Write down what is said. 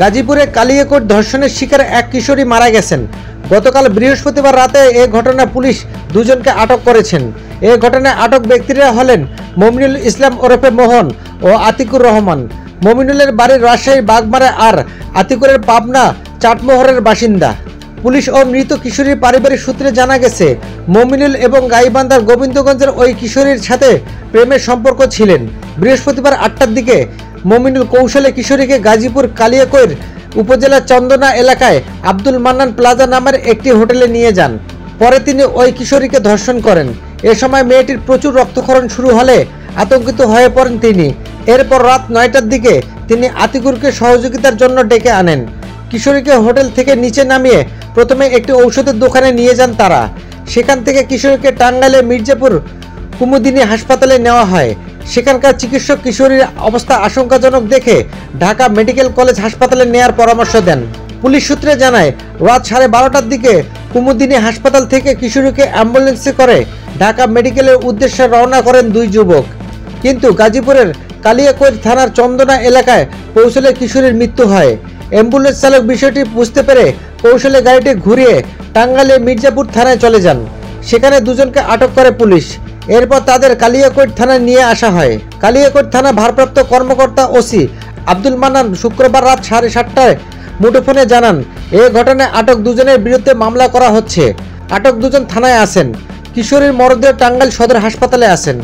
গাজীপুরে কালিয়াকৈর ধর্ষণের শিকার এক কিশোরী মারা গেছেন। গতকাল বৃহস্পতিবার রাতে এ ঘটনায় পুলিশ দুজনকে আটক করেছেন। এ ঘটনায় আটক ব্যক্তিরা হলেন মমিনুল ইসলাম ওরফে মোহন ও আতিকুর রহমান। মমিনুলের বাড়ি রাজশাহী বাগমারা আর আতিকুরের পাবনা চাটমোহরের বাসিন্দা। পুলিশ ও মৃত কিশোরীর পারিবারিক সূত্রে জানা গেছে, মমিনুল এবং গাইবান্ধার গোবিন্দগঞ্জের ওই কিশোরীর সাথে প্রেমের সম্পর্ক ছিলেন। বৃহস্পতিবার 8টার দিকে মমিনুল কৌশলে কিশোরীকে গাজীপুর কালিয়াকৈর উপজেলার চন্দনা এলাকায় আব্দুল মান্নান প্লাজা নামের একটি হোটেলে নিয়ে যান। পরে তিনি ওই কিশোরীকে ধর্ষণ করেন। এ সময় মেয়েটির প্রচুর রক্তক্ষরণ শুরু হলে আতঙ্কিত হয়ে পড়েন তিনি। এরপর রাত 9টার দিকে তিনি আতিকুরকে সহযোগিতার জন্য ডেকে আনেন। কিশোরীকে হোটেল থেকে নিচে নামিয়ে প্রথমে একটি ঔষধের দোকানে নিয়ে যান তারা। সেখান থেকে কিশোরীকে টাঙ্গাইলের মির্জাপুর কুমুদিনী হাসপাতালে নেওয়া হয়। সেখানকার চিকিৎসক কিশোরীর অবস্থা আশঙ্কাজনক দেখে ঢাকা মেডিকেল কলেজ হাসপাতালে নেয়ার পরামর্শ দেন। পুলিশ সূত্রে জানায়, রাত 12:30টার দিকে কুমুদিনী হাসপাতাল থেকে কিশোরীকে অ্যাম্বুলেন্সে করে ঢাকা মেডিকেলের উদ্দেশ্যে রওনা করেন দুই যুবক। কিন্তু গাজীপুরের কালিয়াকৈর থানার চন্দনা এলাকায় পৌঁছলে কিশোরীর মৃত্যু হয়। অ্যাম্বুলেন্স চালক বিষয়টি বুঝতে পেরে কৌশলে গাড়িটি ঘুরিয়ে টাঙ্গাইলে মির্জাপুর থানায় চলে যান। সেখানে দুজনকে আটক করে পুলিশ। এরপর তাদের কালিয়াকৈর থানায় নিয়ে আসা হয়। কালিয়াকৈর থানা ভারপ্রাপ্ত কর্মকর্তা ওসি আব্দুল মান্নান শুক্রবার রাত 7:30টায় মুঠোফোনে জানান, এ ঘটনায় আটক দুজনের বিরুদ্ধে মামলা করা হচ্ছে। আটক দুজন থানায় আছেন। কিশোরীর মরদেহ টাঙ্গাইল সদর হাসপাতালে আছেন।